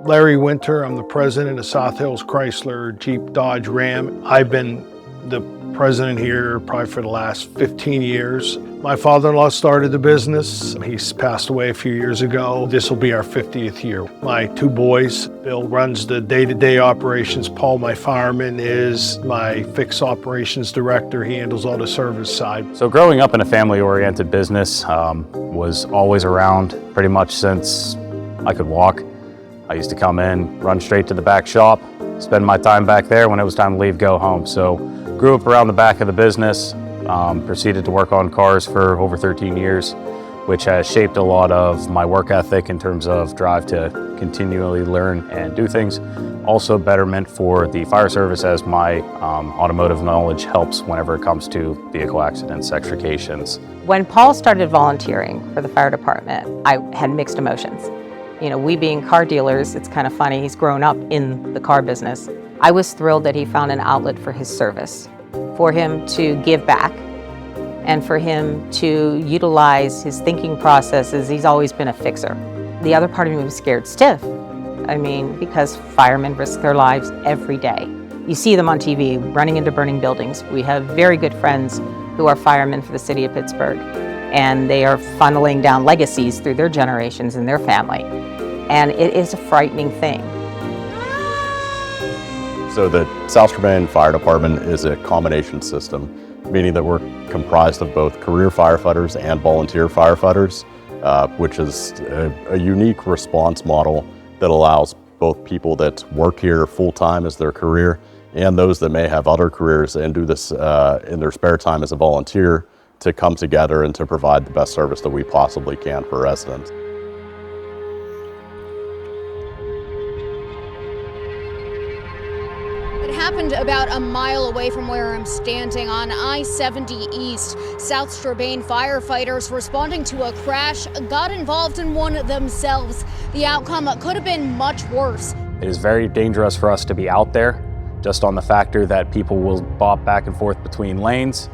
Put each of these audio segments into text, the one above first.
Larry Winter, I'm the president of South Hills Chrysler Jeep Dodge Ram. I've been the president here probably for the last 15 years. My father-in-law started the business. He's passed away a few years ago. This will be our 50th year. My two boys, Bill runs the day-to-day operations. Paul, my fireman, is my fixed operations director. He handles all the service side. So growing up in a family-oriented business, was always around pretty much since I could walk. I used to come in, run straight to the back shop, spend my time back there. When it was time to leave, go home. So grew up around the back of the business, proceeded to work on cars for over 13 years, which has shaped a lot of my work ethic in terms of drive to continually learn and do things. Also betterment for the fire service, as my automotive knowledge helps whenever it comes to vehicle accidents, extrications. When Paul started volunteering for the fire department, I had mixed emotions. You know, we being car dealers, it's kind of funny, he's grown up in the car business. I was thrilled that he found an outlet for his service, for him to give back, and for him to utilize his thinking processes. He's always been a fixer. The other part of me was scared stiff. I mean, because firemen risk their lives every day. You see them on TV running into burning buildings. We have very good friends who are firemen for the city of Pittsburgh, and they are funneling down legacies through their generations and their family. And it is a frightening thing. So the South Strabane Fire Department is a combination system, meaning that we're comprised of both career firefighters and volunteer firefighters, which is a unique response model that allows both people that work here full-time as their career and those that may have other careers and do this in their spare time as a volunteer to come together and to provide the best service that we possibly can for residents. Happened about a mile away from where I'm standing on I-70 East. South Strabane firefighters responding to a crash got involved in one themselves. The outcome could have been much worse. It is very dangerous for us to be out there, just on the factor that people will bop back and forth between lanes,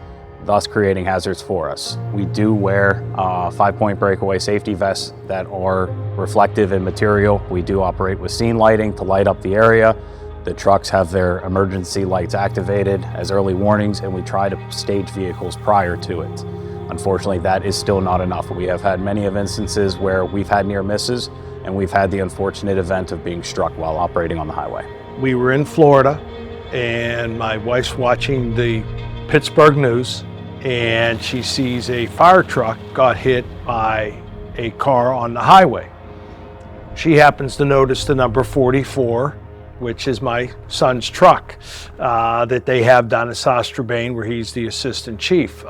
thus creating hazards for us. We do wear 5-point breakaway safety vests that are reflective in material. We do operate with scene lighting to light up the area. The trucks have their emergency lights activated as early warnings, and we try to stage vehicles prior to it. Unfortunately, that is still not enough. We have had many of instances where we've had near misses, and we've had the unfortunate event of being struck while operating on the highway. We were in Florida, and my wife's watching the Pittsburgh news, and she sees a fire truck got hit by a car on the highway. She happens to notice the number 44, which is my son's truck that they have down in South Strabane, where he's the assistant chief.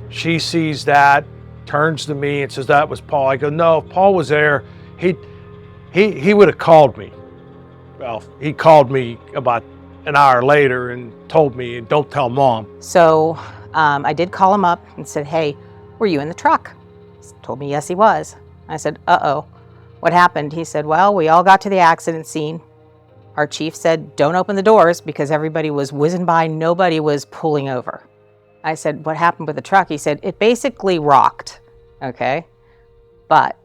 She sees that, turns to me and says, "That was Paul." I go, "No, if Paul was there, he would have called me." Well, he called me about an hour later and told me, "Don't tell Mom." So I did call him up and said, "Hey, were you in the truck?" He told me yes, he was. I said, "Uh-oh, what happened?" He said, "Well, we all got to the accident scene. Our chief said, don't open the doors," because everybody was whizzing by, nobody was pulling over. I said, "What happened with the truck?" He said, "It basically rocked," okay? But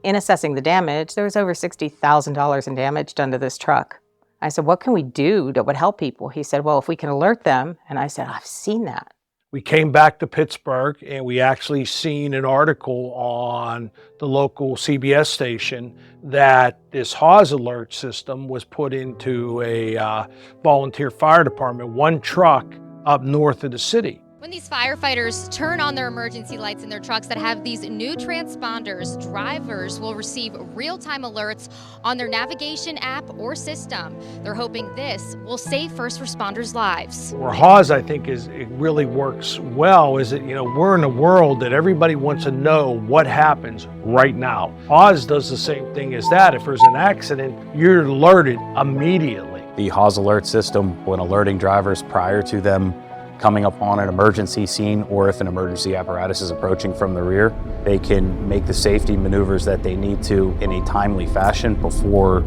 in assessing the damage, there was over $60,000 in damage done to this truck. I said, "What can we do that would help people?" He said, "Well, if we can alert them." And I said, "I've seen that." We came back to Pittsburgh, and we actually seen an article on the local CBS station that this Hawes alert system was put into a volunteer fire department, one truck up north of the city. When these firefighters turn on their emergency lights in their trucks that have these new transponders, drivers will receive real-time alerts on their navigation app or system. They're hoping this will save first responders' lives. Where Hawes, I think, it really works well is that, you know, we're in a world that everybody wants to know what happens right now. Hawes does the same thing as that. If there's an accident, you're alerted immediately. The Hawes alert system, when alerting drivers prior to them coming upon an emergency scene, or if an emergency apparatus is approaching from the rear, they can make the safety maneuvers that they need to in a timely fashion before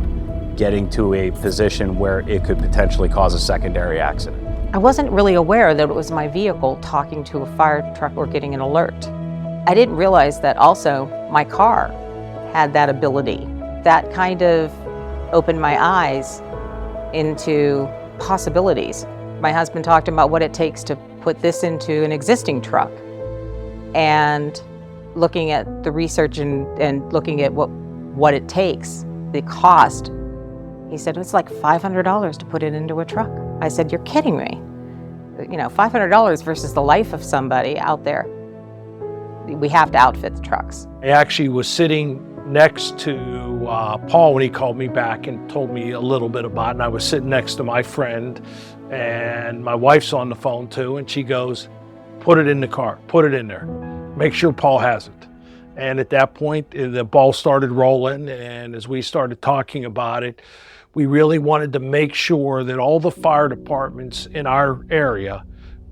getting to a position where it could potentially cause a secondary accident. I wasn't really aware that it was my vehicle talking to a fire truck or getting an alert. I didn't realize that also my car had that ability. That kind of opened my eyes into possibilities. My husband talked about what it takes to put this into an existing truck, and looking at the research and looking at what it takes, the cost. He said, it's like $500 to put it into a truck. I said, you're kidding me. You know, $500 versus the life of somebody out there. We have to outfit the trucks. I actually was sitting next to Paul when he called me back and told me a little bit about it. And I was sitting next to my friend, and my wife's on the phone too, and she goes, put it in the car, put it in there. Make sure Paul has it. And at that point, the ball started rolling, and as we started talking about it, we really wanted to make sure that all the fire departments in our area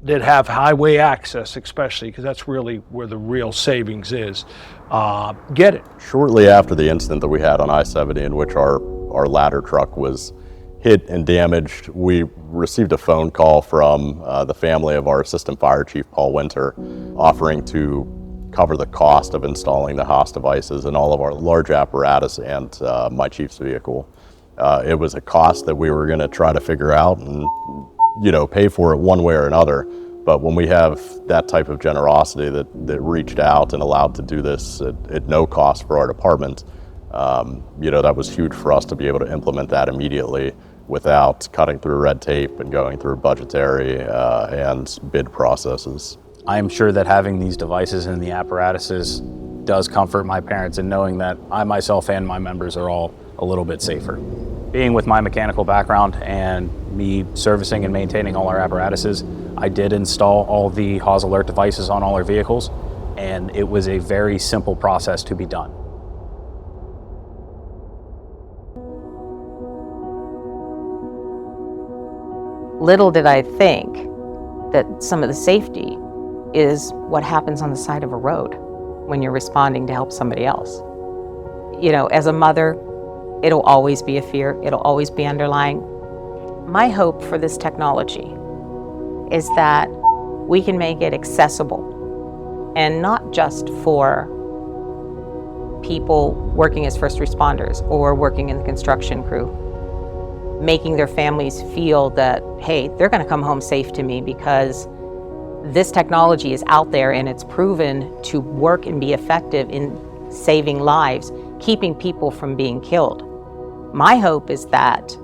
that have highway access, especially, because that's really where the real savings is, get it. Shortly after the incident that we had on I-70, in which our ladder truck was hit and damaged, we received a phone call from the family of our Assistant Fire Chief, Paul Winter, offering to cover the cost of installing the Haas devices in all of our large apparatus and my chief's vehicle. It was a cost that we were going to try to figure out and, pay for it one way or another. But when we have that type of generosity that reached out and allowed to do this at no cost for our department, that was huge for us to be able to implement that immediately without cutting through red tape and going through budgetary and bid processes. I am sure that having these devices and the apparatuses does comfort my parents in knowing that I myself and my members are all a little bit safer. Being with my mechanical background and me servicing and maintaining all our apparatuses, I did install all the Haas alert devices on all our vehicles, and it was a very simple process to be done. Little did I think that some of the safety is what happens on the side of a road when you're responding to help somebody else. As a mother, it'll always be a fear, it'll always be underlying. My hope for this technology is that we can make it accessible, and not just for people working as first responders or working in the construction crew, making their families feel that, hey, they're going to come home safe to me because this technology is out there and it's proven to work and be effective in saving lives, keeping people from being killed. My hope is that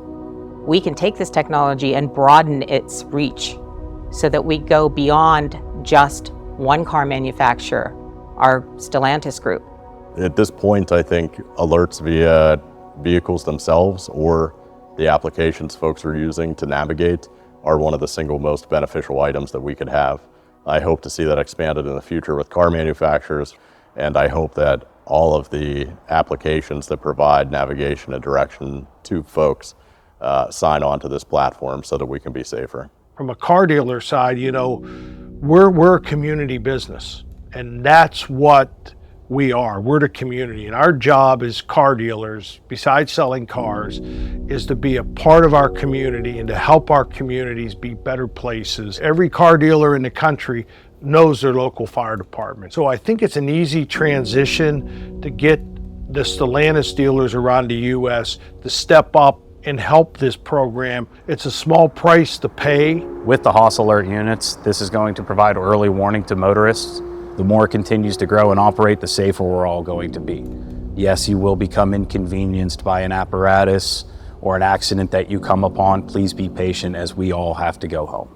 we can take this technology and broaden its reach so that we go beyond just one car manufacturer, our Stellantis group. At this point, I think alerts via vehicles themselves or the applications folks are using to navigate are one of the single most beneficial items that we could have. I hope to see that expanded in the future with car manufacturers, and I hope that all of the applications that provide navigation and direction to folks sign on to this platform so that we can be safer. From a car dealer side, we're a community business, and that's what we are. We're the community, and our job as car dealers, besides selling cars, is to be a part of our community and to help our communities be better places. Every car dealer in the country knows their local fire department. So I think it's an easy transition to get the Stellantis dealers around the U.S. to step up and help this program. It's a small price to pay. With the Haas alert units, this is going to provide early warning to motorists. The more it continues to grow and operate, the safer we're all going to be. Yes, you will become inconvenienced by an apparatus or an accident that you come upon. Please be patient, as we all have to go home.